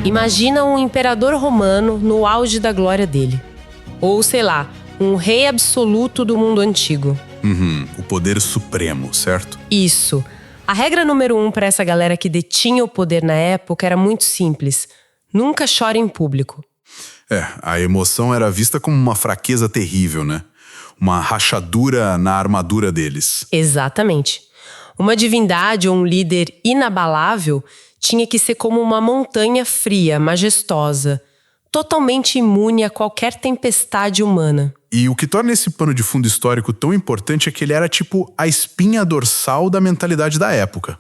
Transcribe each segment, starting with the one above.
Imagina um imperador romano no auge da glória dele. Ou, sei lá, um rei absoluto do mundo antigo. O poder supremo, certo? Isso. A regra número 1 para essa galera que detinha o poder na época era muito simples. Nunca chore em público. A emoção era vista como uma fraqueza terrível, né? Uma rachadura na armadura deles. Exatamente. Uma divindade ou um líder inabalável tinha que ser como uma montanha fria, majestosa, totalmente imune a qualquer tempestade humana. E o que torna esse pano de fundo histórico tão importante é que ele era tipo a espinha dorsal da mentalidade da época.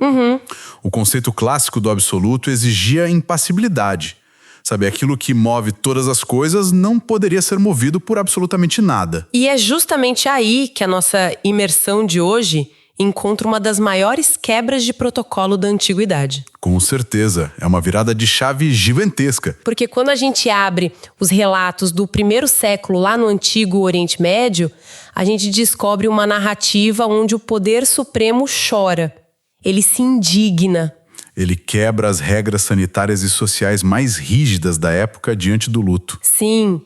O conceito clássico do absoluto exigia impassibilidade. Sabe, aquilo que move todas as coisas não poderia ser movido por absolutamente nada. E é justamente aí que a nossa imersão de hoje encontra uma das maiores quebras de protocolo da antiguidade. Com certeza, é uma virada de chave gigantesca. Porque quando a gente abre os relatos do primeiro século lá no antigo Oriente Médio, a gente descobre uma narrativa onde o poder supremo chora. Ele se indigna. Ele quebra as regras sanitárias e sociais mais rígidas da época diante do luto. Sim.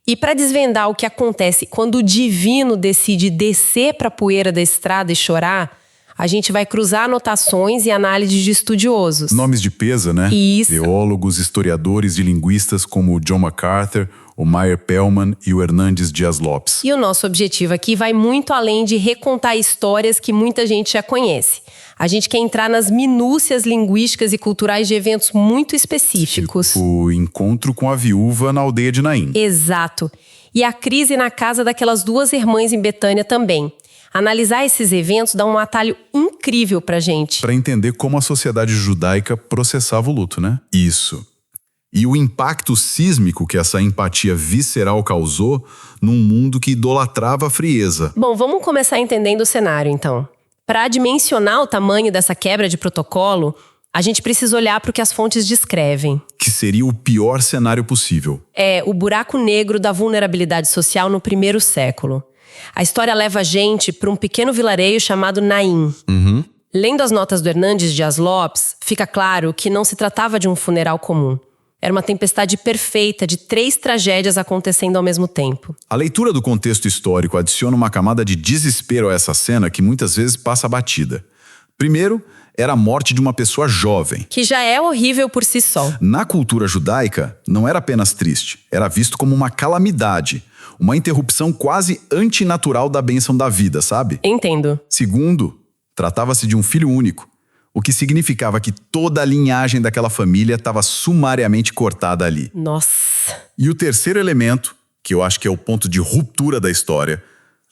E para desvendar o que acontece quando o divino decide descer para a poeira da estrada e chorar, a gente vai cruzar anotações e análises de estudiosos. Nomes de peso, né? Isso. Teólogos, historiadores e linguistas como o John MacArthur, o Meyer Pellman e o Hernandes Dias Lopes. E o nosso objetivo aqui vai muito além de recontar histórias que muita gente já conhece. A gente quer entrar nas minúcias linguísticas e culturais de eventos muito específicos. O encontro com a viúva na aldeia de Naim. Exato. E a crise na casa daquelas duas irmãs em Betânia também. Analisar esses eventos dá um atalho incrível pra gente. Para entender como a sociedade judaica processava o luto, né? Isso. E o impacto sísmico que essa empatia visceral causou num mundo que idolatrava a frieza. Bom, vamos começar entendendo o cenário, então. Para dimensionar o tamanho dessa quebra de protocolo, a gente precisa olhar para o que as fontes descrevem. Que seria o pior cenário possível. É o buraco negro da vulnerabilidade social no primeiro século. A história leva a gente para um pequeno vilarejo chamado Naim. Lendo as notas do Hernandes Dias Lopes, fica claro que não se tratava de um funeral comum. Era uma tempestade perfeita de 3 tragédias acontecendo ao mesmo tempo. A leitura do contexto histórico adiciona uma camada de desespero a essa cena que muitas vezes passa batida. Primeiro, era a morte de uma pessoa jovem. Que já é horrível por si só. Na cultura judaica, não era apenas triste, era visto como uma calamidade, uma interrupção quase antinatural da bênção da vida, sabe? Entendo. Segundo, tratava-se de um filho único, o que significava que toda a linhagem daquela família estava sumariamente cortada ali. Nossa. E o terceiro elemento, que eu acho que é o ponto de ruptura da história,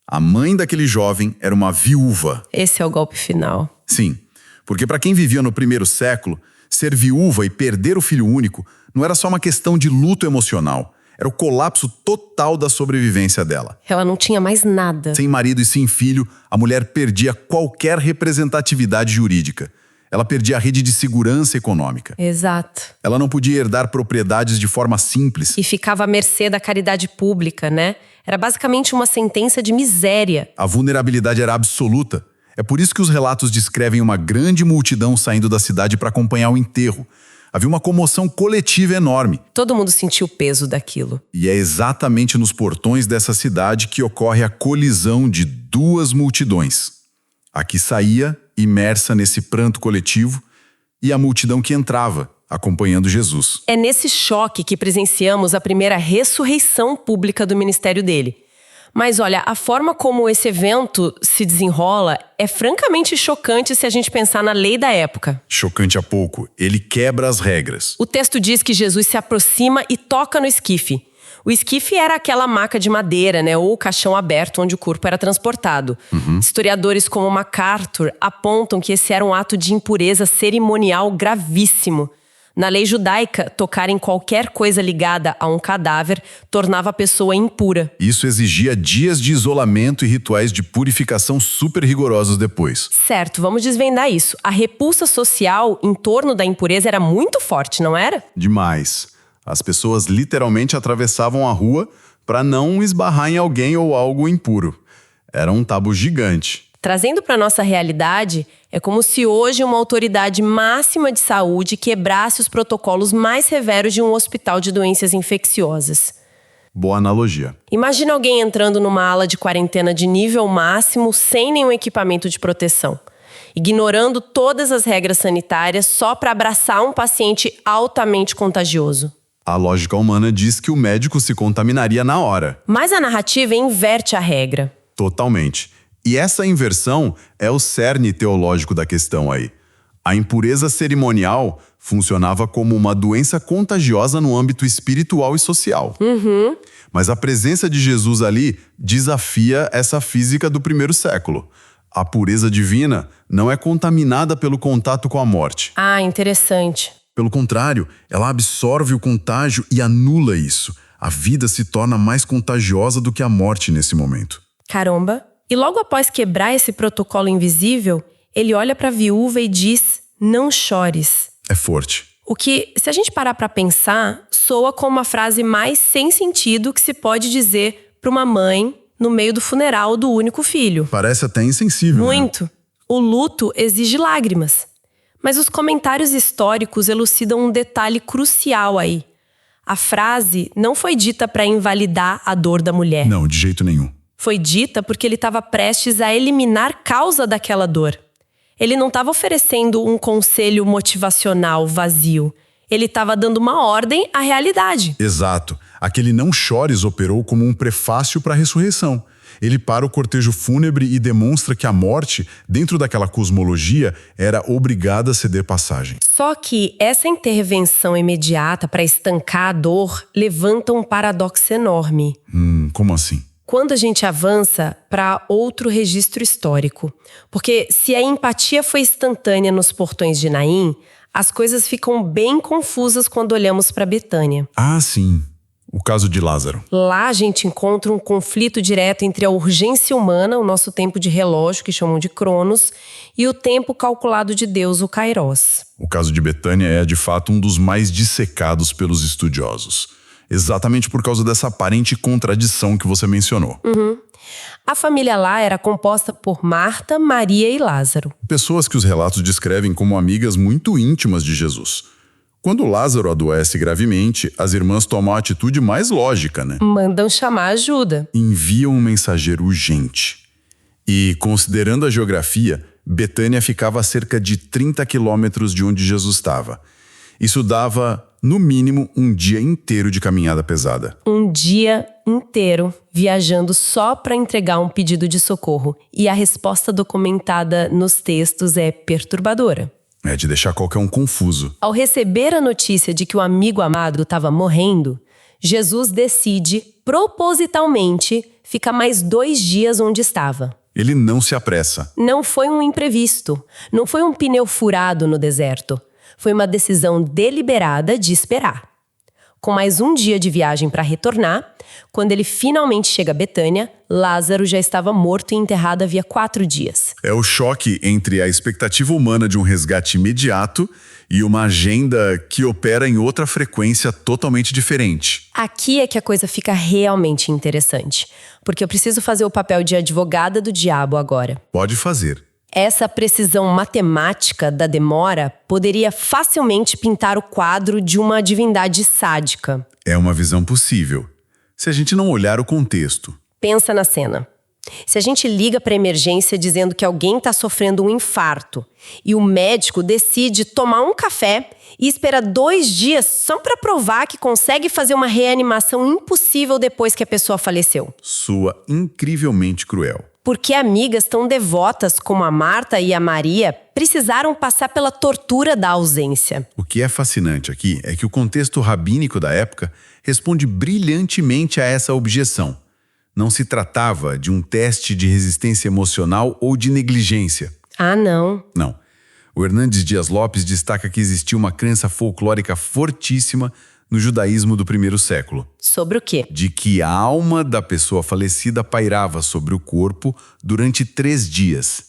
a mãe daquele jovem era uma viúva. Esse é o golpe final. Sim, porque para quem vivia no primeiro século, ser viúva e perder o filho único não era só uma questão de luto emocional, era o colapso total da sobrevivência dela. Ela não tinha mais nada. Sem marido e sem filho, a mulher perdia qualquer representatividade jurídica. Ela perdia a rede de segurança econômica. Exato. Ela não podia herdar propriedades de forma simples. E ficava à mercê da caridade pública, né? Era basicamente uma sentença de miséria. A vulnerabilidade era absoluta. É por isso que os relatos descrevem uma grande multidão saindo da cidade para acompanhar o enterro. Havia uma comoção coletiva enorme. Todo mundo sentiu o peso daquilo. E é exatamente nos portões dessa cidade que ocorre a colisão de 2 multidões. A que saía, imersa nesse pranto coletivo, e a multidão que entrava, acompanhando Jesus. É nesse choque que presenciamos a primeira ressurreição pública do ministério dele. Mas olha, a forma como esse evento se desenrola é francamente chocante se a gente pensar na lei da época. Chocante a pouco, ele quebra as regras. O texto diz que Jesus se aproxima e toca no esquife. O esquife era aquela maca de madeira, né, ou o caixão aberto onde o corpo era transportado. Historiadores como MacArthur apontam que esse era um ato de impureza cerimonial gravíssimo. Na lei judaica, tocar em qualquer coisa ligada a um cadáver tornava a pessoa impura. Isso exigia dias de isolamento e rituais de purificação super rigorosos depois. Certo, vamos desvendar isso. A repulsa social em torno da impureza era muito forte, não era? Demais. As pessoas literalmente atravessavam a rua para não esbarrar em alguém ou algo impuro. Era um tabu gigante. Trazendo para nossa realidade, É como se hoje uma autoridade máxima de saúde quebrasse os protocolos mais severos de um hospital de doenças infecciosas. Boa analogia. Imagina alguém entrando numa ala de quarentena de nível máximo sem nenhum equipamento de proteção, ignorando todas as regras sanitárias só para abraçar um paciente altamente contagioso. A lógica humana diz que o médico se contaminaria na hora. Mas a narrativa inverte a regra. Totalmente. E essa inversão é o cerne teológico da questão aí. A impureza cerimonial funcionava como uma doença contagiosa no âmbito espiritual e social. Mas a presença de Jesus ali desafia essa física do primeiro século. A pureza divina não é contaminada pelo contato com a morte. Ah, interessante. Pelo contrário, ela absorve o contágio e anula isso. A vida se torna mais contagiosa do que a morte nesse momento. Caramba. E logo após quebrar esse protocolo invisível, ele olha para a viúva e diz: não chores. É forte. O que, se a gente parar para pensar, soa como a frase mais sem sentido que se pode dizer para uma mãe no meio do funeral do único filho. Parece até insensível. Muito. O luto exige lágrimas. Mas os comentários históricos elucidam um detalhe crucial aí. A frase não foi dita para invalidar a dor da mulher. Não, de jeito nenhum. Foi dita porque ele estava prestes a eliminar causa daquela dor. Ele não estava oferecendo um conselho motivacional vazio. Ele estava dando uma ordem à realidade. Exato. Aquele não chores operou como um prefácio para a ressurreição. Ele para o cortejo fúnebre e demonstra que a morte, dentro daquela cosmologia, era obrigada a ceder passagem. Só que essa intervenção imediata para estancar a dor levanta um paradoxo enorme. Como assim? Quando a gente avança para outro registro histórico. Porque se a empatia foi instantânea nos portões de Naim, as coisas ficam bem confusas quando olhamos para Betânia. Ah, sim. O caso de Lázaro. Lá a gente encontra um conflito direto entre a urgência humana, o nosso tempo de relógio, que chamam de Cronos, e o tempo calculado de Deus, o Kairos. O caso de Betânia é, de fato, um dos mais dissecados pelos estudiosos. Exatamente por causa dessa aparente contradição que você mencionou. A família lá era composta por Marta, Maria e Lázaro. Pessoas que os relatos descrevem como amigas muito íntimas de Jesus. Quando Lázaro adoece gravemente, as irmãs tomam a atitude mais lógica, né? Mandam chamar ajuda. Enviam um mensageiro urgente. E, considerando a geografia, Betânia ficava a cerca de 30 quilômetros de onde Jesus estava. Isso dava, no mínimo, um dia inteiro de caminhada pesada. Um dia inteiro viajando só para entregar um pedido de socorro. E a resposta documentada nos textos é perturbadora. É de deixar qualquer um confuso. Ao receber a notícia de que o amigo amado estava morrendo, Jesus decide, propositalmente, ficar mais 2 dias onde estava. Ele não se apressa. Não foi um imprevisto. Não foi um pneu furado no deserto. Foi uma decisão deliberada de esperar. Com mais 1 dia de viagem para retornar, quando ele finalmente chega a Betânia, Lázaro já estava morto e enterrado havia 4 dias. É o choque entre a expectativa humana de um resgate imediato e uma agenda que opera em outra frequência totalmente diferente. Aqui é que a coisa fica realmente interessante, porque eu preciso fazer o papel de advogada do diabo agora. Pode fazer. Essa precisão matemática da demora poderia facilmente pintar o quadro de uma divindade sádica. É uma visão possível, se a gente não olhar o contexto. Pensa na cena. Se a gente liga para a emergência dizendo que alguém está sofrendo um infarto e o médico decide tomar um café e espera 2 dias só para provar que consegue fazer uma reanimação impossível depois que a pessoa faleceu. Soa incrivelmente cruel. Porque amigas tão devotas como a Marta e a Maria precisaram passar pela tortura da ausência. O que é fascinante aqui é que o contexto rabínico da época responde brilhantemente a essa objeção. Não se tratava de um teste de resistência emocional ou de negligência. Ah, não. Não. O Hernandes Dias Lopes destaca que existia uma crença folclórica fortíssima no judaísmo do primeiro século. Sobre o quê? De que a alma da pessoa falecida pairava sobre o corpo durante 3 dias.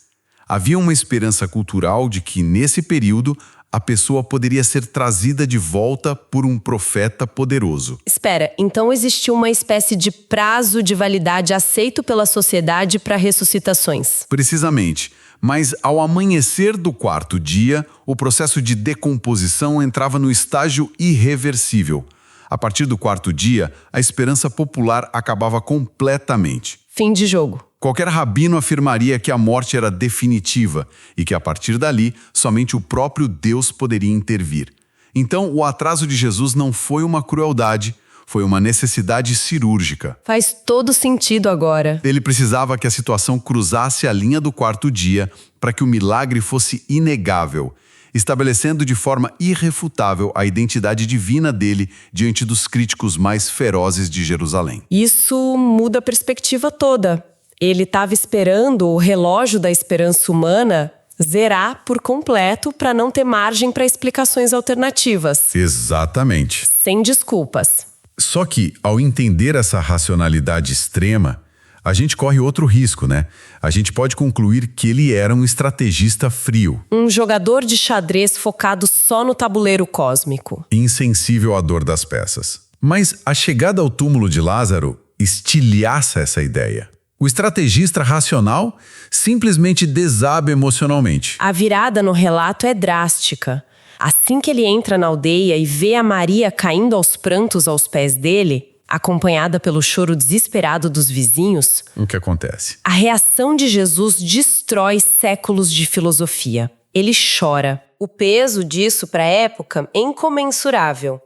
Havia uma esperança cultural de que, nesse período, a pessoa poderia ser trazida de volta por um profeta poderoso. Espera, então existiu uma espécie de prazo de validade aceito pela sociedade para ressuscitações. Precisamente. Mas ao amanhecer do quarto dia, o processo de decomposição entrava no estágio irreversível. A partir do quarto dia, a esperança popular acabava completamente. Fim de jogo. Qualquer rabino afirmaria que a morte era definitiva e que, a partir dali, somente o próprio Deus poderia intervir. Então, o atraso de Jesus não foi uma crueldade, foi uma necessidade cirúrgica. Faz todo sentido agora. Ele precisava que a situação cruzasse a linha do quarto dia para que o milagre fosse inegável, estabelecendo de forma irrefutável a identidade divina dele diante dos críticos mais ferozes de Jerusalém. Isso muda a perspectiva toda. Ele estava esperando o relógio da esperança humana zerar por completo para não ter margem para explicações alternativas. Exatamente. Sem desculpas. Só que, ao entender essa racionalidade extrema, a gente corre outro risco, né? A gente pode concluir que ele era um estrategista frio. Um jogador de xadrez focado só no tabuleiro cósmico. Insensível à dor das peças. Mas a chegada ao túmulo de Lázaro estilhaça essa ideia. O estrategista racional simplesmente desaba emocionalmente. A virada no relato é drástica. Assim que ele entra na aldeia e vê a Maria caindo aos prantos aos pés dele, acompanhada pelo choro desesperado dos vizinhos, o que acontece? A reação de Jesus destrói séculos de filosofia. Ele chora. O peso disso para a época é incomensurável.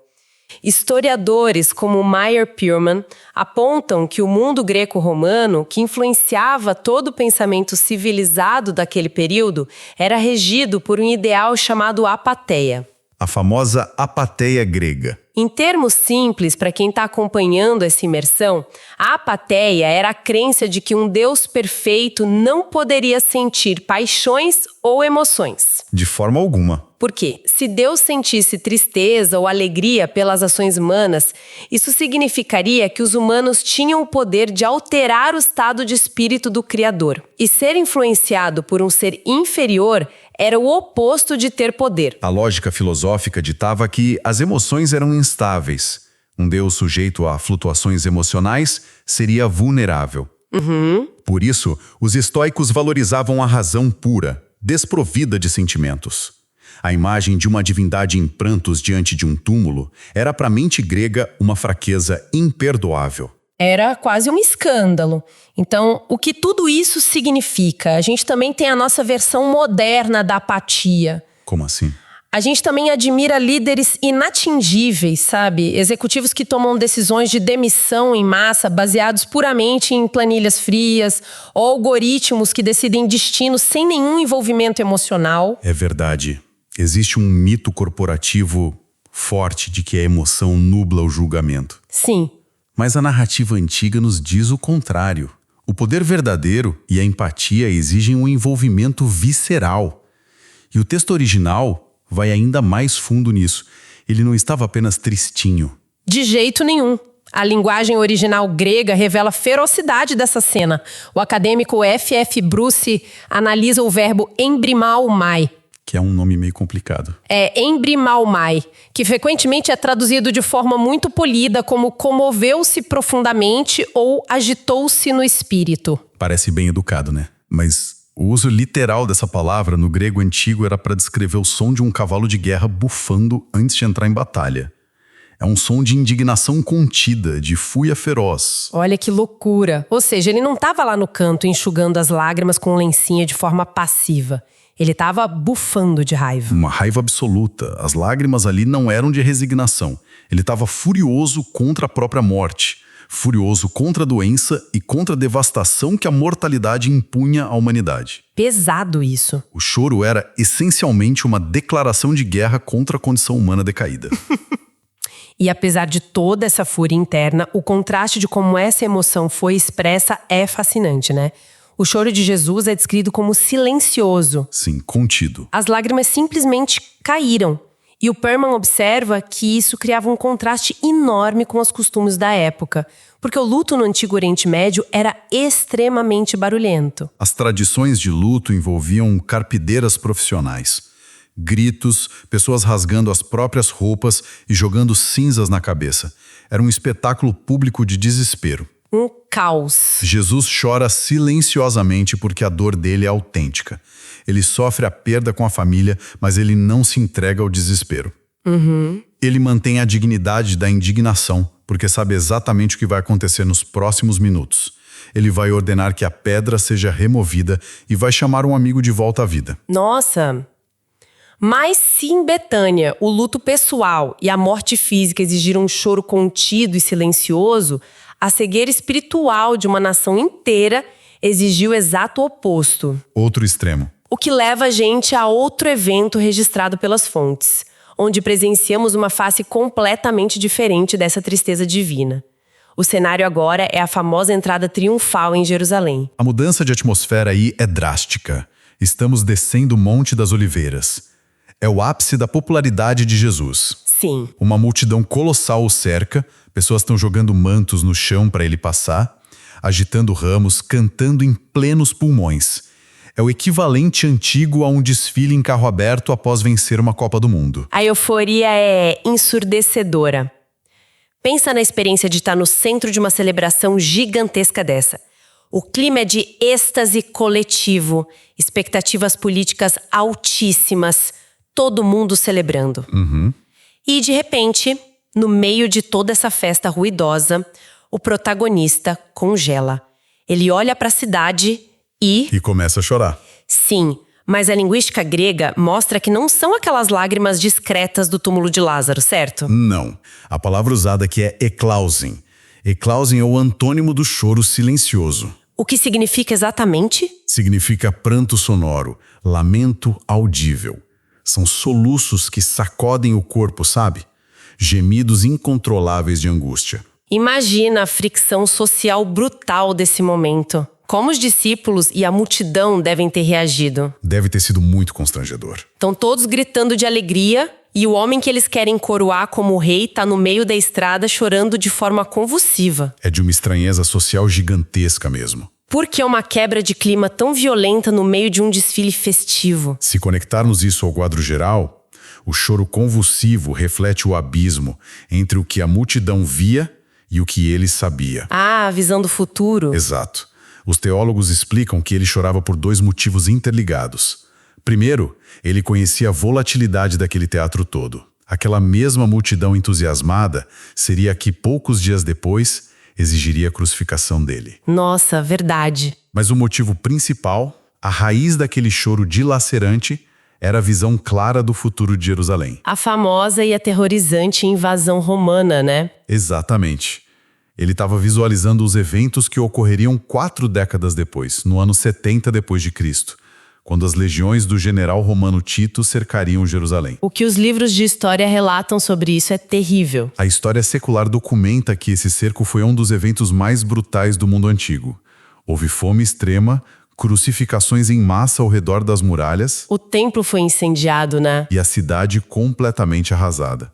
Historiadores como Meyer Pearman apontam que o mundo greco-romano, que influenciava todo o pensamento civilizado daquele período, era regido por um ideal chamado apatheia. A famosa apatheia grega. Em termos simples, para quem está acompanhando essa imersão, a apatheia era a crença de que um Deus perfeito não poderia sentir paixões ou emoções. De forma alguma. Por quê? Se Deus sentisse tristeza ou alegria pelas ações humanas, isso significaria que os humanos tinham o poder de alterar o estado de espírito do Criador. E ser influenciado por um ser inferior era o oposto de ter poder. A lógica filosófica ditava que as emoções eram instáveis. Um Deus sujeito a flutuações emocionais seria vulnerável. Por isso, os estoicos valorizavam a razão pura, desprovida de sentimentos. A imagem de uma divindade em prantos diante de um túmulo era para a mente grega uma fraqueza imperdoável. Era quase um escândalo. Então, o que tudo isso significa? A gente também tem a nossa versão moderna da apatia. Como assim? A gente também admira líderes inatingíveis, sabe? Executivos que tomam decisões de demissão em massa baseados puramente em planilhas frias, ou algoritmos que decidem destinos sem nenhum envolvimento emocional. É verdade. Existe um mito corporativo forte de que a emoção nubla o julgamento. Sim. Mas a narrativa antiga nos diz o contrário. O poder verdadeiro e a empatia exigem um envolvimento visceral. E o texto original vai ainda mais fundo nisso. Ele não estava apenas tristinho. De jeito nenhum. A linguagem original grega revela a ferocidade dessa cena. O acadêmico F.F. Bruce analisa o verbo embrimaumai, que é um nome meio complicado. É embrimaumai, que frequentemente é traduzido de forma muito polida como comoveu-se profundamente ou agitou-se no espírito. Parece bem educado, né? Mas o uso literal dessa palavra no grego antigo era para descrever o som de um cavalo de guerra bufando antes de entrar em batalha. É um som de indignação contida, de fúria feroz. Olha que loucura! Ou seja, ele não estava lá no canto enxugando as lágrimas com um lencinho de forma passiva. Ele estava bufando de raiva. Uma raiva absoluta. As lágrimas ali não eram de resignação. Ele estava furioso contra a própria morte. Furioso contra a doença e contra a devastação que a mortalidade impunha à humanidade. Pesado isso. O choro era essencialmente uma declaração de guerra contra a condição humana decaída. E apesar de toda essa fúria interna, o contraste de como essa emoção foi expressa é fascinante, né? O choro de Jesus é descrito como silencioso. Sim, contido. As lágrimas simplesmente caíram. E o Pearman observa que isso criava um contraste enorme com os costumes da época, porque o luto no Antigo Oriente Médio era extremamente barulhento. As tradições de luto envolviam carpideiras profissionais, Gritos, pessoas rasgando as próprias roupas e jogando cinzas na cabeça. Era um espetáculo público de desespero. Um caos. Jesus chora silenciosamente porque a dor dele é autêntica. Ele sofre a perda com a família, mas ele não se entrega ao desespero. Ele mantém a dignidade da indignação, porque sabe exatamente o que vai acontecer nos próximos minutos. Ele vai ordenar que a pedra seja removida e vai chamar um amigo de volta à vida. Nossa! Mas se em Betânia o luto pessoal e a morte física exigiram um choro contido e silencioso, a cegueira espiritual de uma nação inteira exigiu o exato oposto. Outro extremo. O que leva a gente a outro evento registrado pelas fontes, onde presenciamos uma face completamente diferente dessa tristeza divina. O cenário agora é a famosa entrada triunfal em Jerusalém. A mudança de atmosfera aí é drástica. Estamos descendo o Monte das Oliveiras. É o ápice da popularidade de Jesus. Sim. Uma multidão colossal o cerca, pessoas estão jogando mantos no chão para ele passar, agitando ramos, cantando em plenos pulmões. É o equivalente antigo a um desfile em carro aberto após vencer uma Copa do Mundo. A euforia é ensurdecedora. Pensa na experiência de estar no centro de uma celebração gigantesca dessa. O clima é de êxtase coletivo, expectativas políticas altíssimas, todo mundo celebrando. E, de repente, no meio de toda essa festa ruidosa, o protagonista congela. Ele olha para a cidade e começa a chorar. Sim, mas a linguística grega mostra que não são aquelas lágrimas discretas do túmulo de Lázaro, certo? Não. A palavra usada aqui é eklausin. Eklausin é o antônimo do choro silencioso. O que significa exatamente? Significa pranto sonoro, lamento audível. São soluços que sacodem o corpo, sabe? Gemidos incontroláveis de angústia. Imagina a fricção social brutal desse momento. Como os discípulos e a multidão devem ter reagido? Deve ter sido muito constrangedor. Estão todos gritando de alegria e o homem que eles querem coroar como rei está no meio da estrada chorando de forma convulsiva. É de uma estranheza social gigantesca mesmo. Por que uma quebra de clima tão violenta no meio de um desfile festivo? Se conectarmos isso ao quadro geral, o choro convulsivo reflete o abismo entre o que a multidão via e o que ele sabia. Ah, a visão do futuro. Exato. Os teólogos explicam que ele chorava por 2 motivos interligados. Primeiro, ele conhecia a volatilidade daquele teatro todo. Aquela mesma multidão entusiasmada seria a que poucos dias depois exigiria a crucificação dele. Nossa, verdade. Mas o motivo principal, a raiz daquele choro dilacerante, era a visão clara do futuro de Jerusalém. A famosa e aterrorizante invasão romana, né? Exatamente. Ele estava visualizando os eventos que ocorreriam 4 décadas depois, no ano 70 depois de Cristo, quando as legiões do general romano Tito cercariam Jerusalém. O que os livros de história relatam sobre isso é terrível. A história secular documenta que esse cerco foi um dos eventos mais brutais do mundo antigo. Houve fome extrema, crucificações em massa ao redor das muralhas. O templo foi incendiado, né? E a cidade completamente arrasada.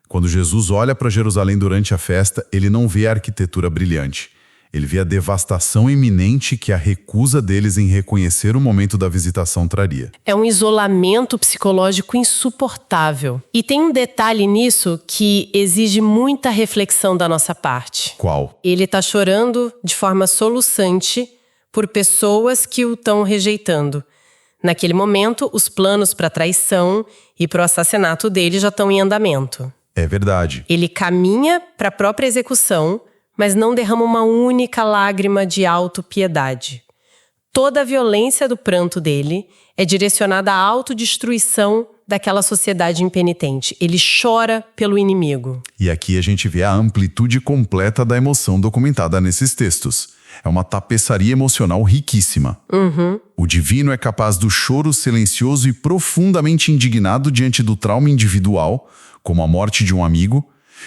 Quando Jesus olha para Jerusalém durante a festa, ele não vê a arquitetura brilhante. Ele vê a devastação iminente que a recusa deles em reconhecer o momento da visitação traria. É um isolamento psicológico insuportável. E tem um detalhe nisso que exige muita reflexão da nossa parte. Qual? Ele está chorando de forma soluçante por pessoas que o estão rejeitando. Naquele momento, os planos para a traição e para o assassinato dele já estão em andamento. É verdade. Ele caminha para a própria execução, mas não derrama uma única lágrima de autopiedade. Toda a violência do pranto dele é direcionada à autodestruição daquela sociedade impenitente. Ele chora pelo inimigo. E aqui a gente vê a amplitude completa da emoção documentada nesses textos. É uma tapeçaria emocional riquíssima. O divino é capaz do choro silencioso e profundamente indignado diante do trauma individual, como a morte de um amigo,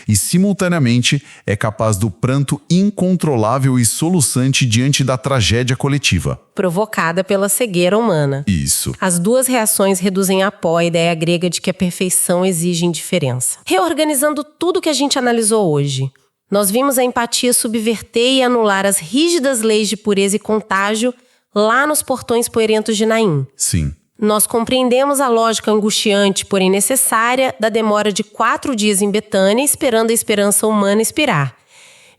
e simultaneamente é capaz do pranto incontrolável e soluçante diante da tragédia coletiva. Provocada pela cegueira humana. Isso. As duas reações reduzem a pó a ideia grega de que a perfeição exige indiferença. Reorganizando tudo que a gente analisou hoje, nós vimos a empatia subverter e anular as rígidas leis de pureza e contágio lá nos portões poerentos de Naim. Sim. Nós compreendemos a lógica angustiante, porém necessária, da demora de 4 dias em Betânia esperando a esperança humana expirar.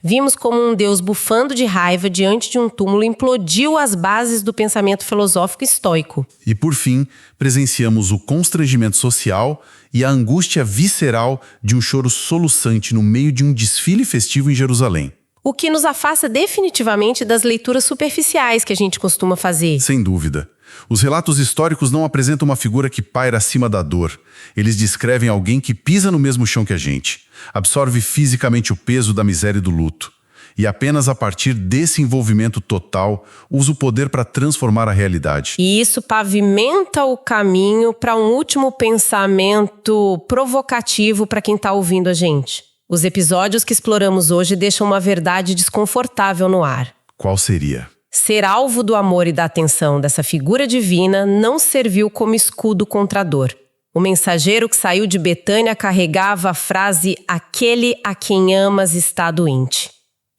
Vimos como um Deus bufando de raiva diante de um túmulo implodiu as bases do pensamento filosófico estoico. E por fim, presenciamos o constrangimento social e a angústia visceral de um choro soluçante no meio de um desfile festivo em Jerusalém. O que nos afasta definitivamente das leituras superficiais que a gente costuma fazer. Sem dúvida. Os relatos históricos não apresentam uma figura que paira acima da dor. Eles descrevem alguém que pisa no mesmo chão que a gente, absorve fisicamente o peso da miséria e do luto. E apenas a partir desse envolvimento total, usa o poder para transformar a realidade. E isso pavimenta o caminho para um último pensamento provocativo para quem está ouvindo a gente. Os episódios que exploramos hoje deixam uma verdade desconfortável no ar. Qual seria? Ser alvo do amor e da atenção dessa figura divina não serviu como escudo contra a dor. O mensageiro que saiu de Betânia carregava a frase "aquele a quem amas está doente".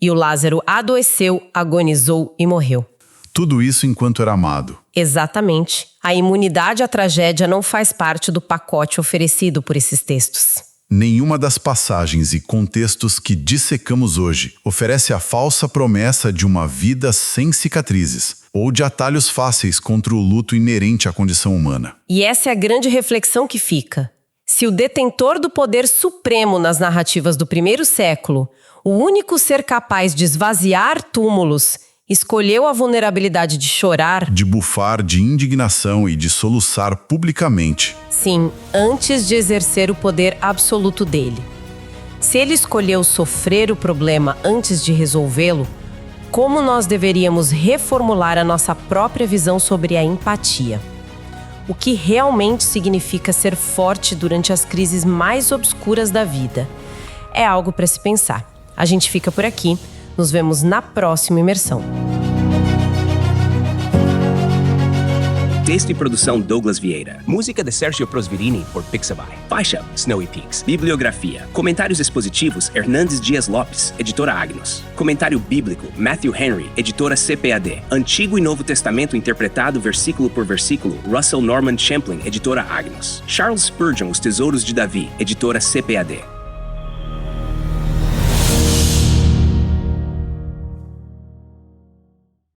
E o Lázaro adoeceu, agonizou e morreu. Tudo isso enquanto era amado. Exatamente. A imunidade à tragédia não faz parte do pacote oferecido por esses textos. Nenhuma das passagens e contextos que dissecamos hoje oferece a falsa promessa de uma vida sem cicatrizes ou de atalhos fáceis contra o luto inerente à condição humana. E essa é a grande reflexão que fica. Se o detentor do poder supremo nas narrativas do primeiro século, o único ser capaz de esvaziar túmulos, escolheu a vulnerabilidade de chorar, de bufar de indignação e de soluçar publicamente. Sim, antes de exercer o poder absoluto dele. Se ele escolheu sofrer o problema antes de resolvê-lo, como nós deveríamos reformular a nossa própria visão sobre a empatia? O que realmente significa ser forte durante as crises mais obscuras da vida? É algo para se pensar. A gente fica por aqui. Nos vemos na próxima imersão. Texto e produção Douglas Vieira. Música de Sergio Prosverini por Pixabay. Faixa Snowy Peaks. Bibliografia. Comentários expositivos Hernandes Dias Lopes, editora Agnos. Comentário bíblico Matthew Henry, editora CPAD. Antigo e Novo Testamento interpretado versículo por versículo Russell Norman Champlin, editora Agnos. Charles Spurgeon, Os Tesouros de Davi, editora CPAD.